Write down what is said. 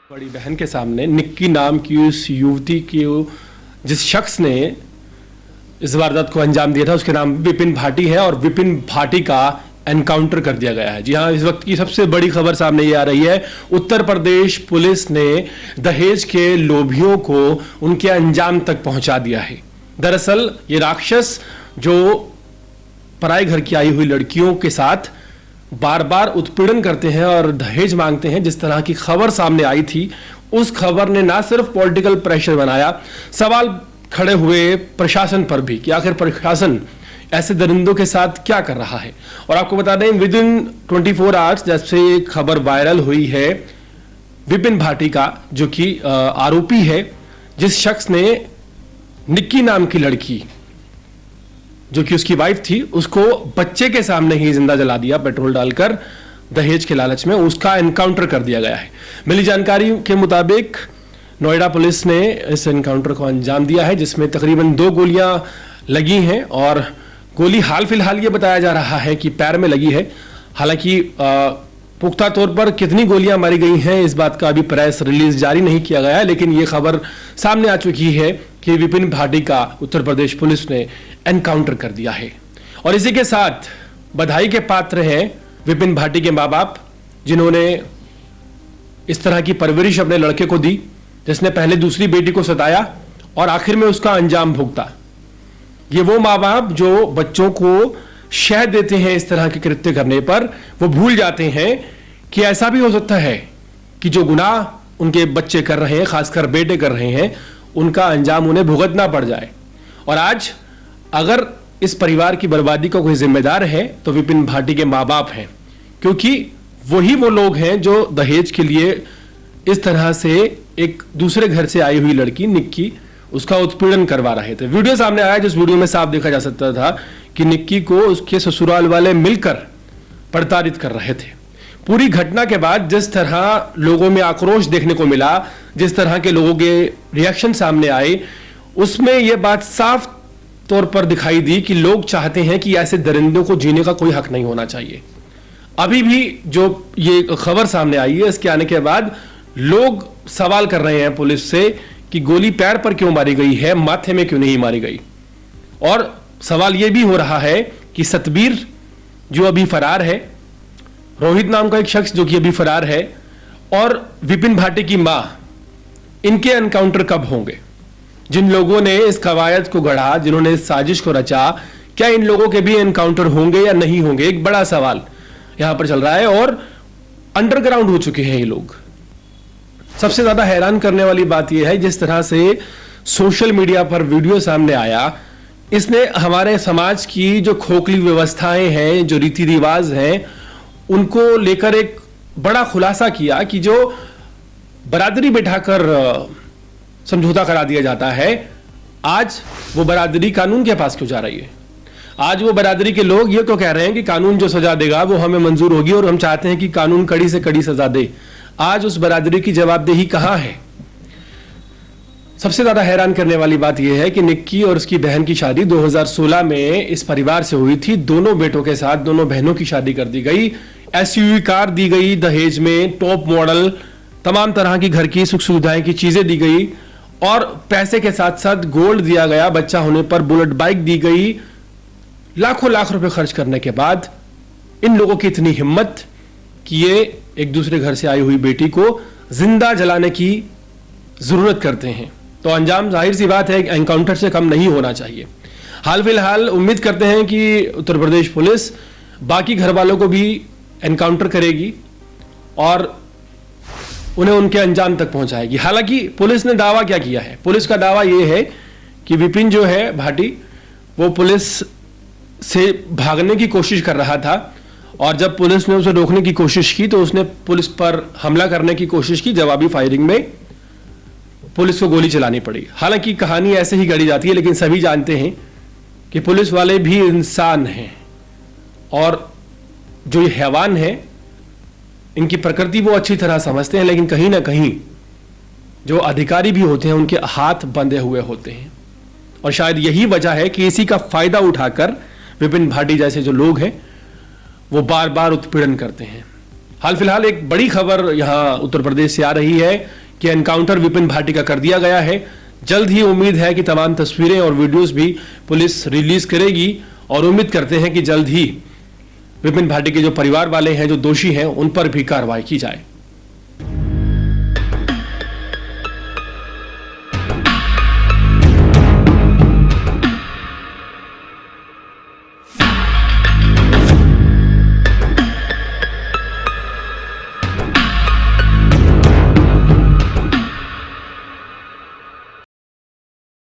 बड़ी बहन के सामने निक्की नाम की उस युवती की जिस शख्स ने इस वारदात को अंजाम दिया था उसके नाम विपिन भाटी है और विपिन भाटी का एनकाउंटर कर दिया गया है। जी हाँ, इस वक्त की सबसे बड़ी खबर सामने ये आ रही है। उत्तर प्रदेश पुलिस ने दहेज के लोभियों को उनके अंजाम तक पहुंचा दिया है। दरअसल ये राक्षस जो पराए घर की आई हुई लड़कियों के साथ बार बार उत्पीड़न करते हैं और दहेज मांगते हैं, जिस तरह की खबर सामने आई थी उस खबर ने ना सिर्फ पॉलिटिकल प्रेशर बनाया, सवाल खड़े हुए प्रशासन पर भी कि आखिर प्रशासन ऐसे दरिंदों के साथ क्या कर रहा है। और आपको बता दें, विद इन 24 आवर्स जब से खबर वायरल हुई है विपिन भाटी का, जो कि आरोपी है, जिस शख्स ने निक्की नाम की लड़की जो कि उसकी वाइफ थी उसको बच्चे के सामने ही जिंदा जला दिया पेट्रोल डालकर दहेज के लालच में, उसका एनकाउंटर कर दिया गया है। मिली जानकारी के मुताबिक नोएडा पुलिस ने इस एनकाउंटर को अंजाम दिया है, जिसमें तकरीबन 2 गोलियां लगी हैं और गोली हाल फिलहाल ये बताया जा रहा है कि पैर में लगी है। हालांकि पुख्ता तौर पर कितनी गोलियां मारी गई हैं इस बात का अभी प्रेस रिलीज जारी नहीं किया गया है, लेकिन ये खबर सामने आ चुकी है कि विपिन भाटी का उत्तर प्रदेश पुलिस ने एनकाउंटर कर दिया है। और इसी के साथ बधाई के पात्र हैं विपिन भाटी के माँ बाप, जिन्होंने इस तरह की परवरिश अपने लड़के को दी, जिसने पहले दूसरी बेटी को सताया और आखिर में उसका अंजाम भुगता। ये वो माँ बाप जो बच्चों को शह देते हैं इस तरह के कृत्य करने पर, वो भूल जाते हैं कि ऐसा भी हो सकता है कि जो गुनाह उनके बच्चे कर रहे हैं, खासकर बेटे कर रहे हैं, उनका अंजाम उन्हें भुगतना पड़ जाए। और आज अगर इस परिवार की बर्बादी का कोई जिम्मेदार है तो विपिन भाटी के माँ बाप हैं, क्योंकि वही वो लोग हैं जो दहेज के लिए इस तरह से एक दूसरे घर से आई हुई लड़की निक्की उसका उत्पीड़न करवा रहे थे। वीडियो सामने आया जिस वीडियो में साफ देखा जा सकता था कि निक्की को उसके ससुराल वाले मिलकर प्रताड़ित कर रहे थे। पूरी घटना के बाद जिस तरह लोगों में आक्रोश देखने को मिला, जिस तरह के लोगों के रिएक्शन सामने आए, उसमें यह बात साफ तौर पर दिखाई दी कि लोग चाहते हैं कि ऐसे दरिंदों को जीने का कोई हक नहीं होना चाहिए। अभी भी जो ये खबर सामने आई है, इसके आने के बाद लोग सवाल कर रहे हैं पुलिस से कि गोली पैर पर क्यों मारी गई है, माथे में क्यों नहीं मारी गई। और सवाल यह भी हो रहा है कि सतबीर जो अभी फरार है, रोहित नाम का एक शख्स जो कि अभी फरार है, और विपिन भाटी की मां, इनके एनकाउंटर कब होंगे। जिन लोगों ने इस कवायद को गढ़ा, जिन्होंने इस साजिश को रचा, क्या इन लोगों के भी एनकाउंटर होंगे या नहीं होंगे, एक बड़ा सवाल यहां पर चल रहा है। और अंडरग्राउंड हो चुके हैं ये लोग। सबसे ज्यादा हैरान करने वाली बात यह है जिस तरह से सोशल मीडिया पर वीडियो सामने आया, इसने हमारे समाज की जो खोखली व्यवस्थाएं हैं, जो रीति रिवाज हैं, उनको लेकर एक बड़ा खुलासा किया कि जो बरादरी बैठाकर समझौता करा दिया जाता है, आज वो बरादरी कानून के पास क्यों जा रही है। आज वो बरादरी के लोग ये तो कह रहे हैं कि कानून जो सजा देगा वो हमें मंजूर होगी और हम चाहते हैं कि कानून कड़ी से कड़ी सजा दे। आज उस बरादरी की जवाबदेही कहां है। सबसे ज्यादा हैरान करने वाली बात यह है कि निक्की और उसकी बहन की शादी 2016 में इस परिवार से हुई थी। दोनों बेटों के साथ दोनों बहनों की शादी कर दी गई। एसयूवी कार दी गई दहेज में, टॉप मॉडल, तमाम तरह की घर की सुख सुविधाएं की चीजें दी गई और पैसे के साथ साथ गोल्ड दिया गया। बच्चा होने पर बुलेट बाइक दी गई। लाखों लाख रुपए खर्च करने के बाद इन लोगों की इतनी हिम्मत कि ये एक दूसरे घर से आई हुई बेटी को जिंदा जलाने की जरूरत करते हैं, तो अंजाम जाहिर सी बात है एनकाउंटर से कम नहीं होना चाहिए। हाल फिलहाल उम्मीद करते हैं कि उत्तर प्रदेश पुलिस बाकी घर वालों को भी एनकाउंटर करेगी और उन्हें उनके अंजाम तक पहुंचाएगी। हालांकि पुलिस ने दावा क्या किया है, पुलिस का दावा यह है कि विपिन जो है भाटी, वो पुलिस से भागने की कोशिश कर रहा था और जब पुलिस ने उसे रोकने की कोशिश की तो उसने पुलिस पर हमला करने की कोशिश की। जवाबी फायरिंग में पुलिस को गोली चलानी पड़ी। हालांकि कहानी ऐसे ही गढ़ी जाती है, लेकिन सभी जानते हैं कि पुलिस वाले भी इंसान हैं और जो ये हैवान है, इनकी प्रकृति वो अच्छी तरह समझते हैं, लेकिन कहीं ना कहीं जो अधिकारी भी होते हैं उनके हाथ बंधे हुए होते हैं। और शायद यही वजह है कि इसी का फायदा उठाकर विपिन भाटी जैसे जो लोग हैं वो बार बार उत्पीड़न करते हैं। हाल फिलहाल एक बड़ी खबर यहां उत्तर प्रदेश से आ रही है कि एनकाउंटर विपिन भाटी का कर दिया गया है। जल्द ही उम्मीद है कि तमाम तस्वीरें और वीडियोस भी पुलिस रिलीज करेगी और उम्मीद करते हैं कि जल्द ही विपिन भाटी के जो परिवार वाले हैं, जो दोषी हैं, उन पर भी कार्रवाई की जाए।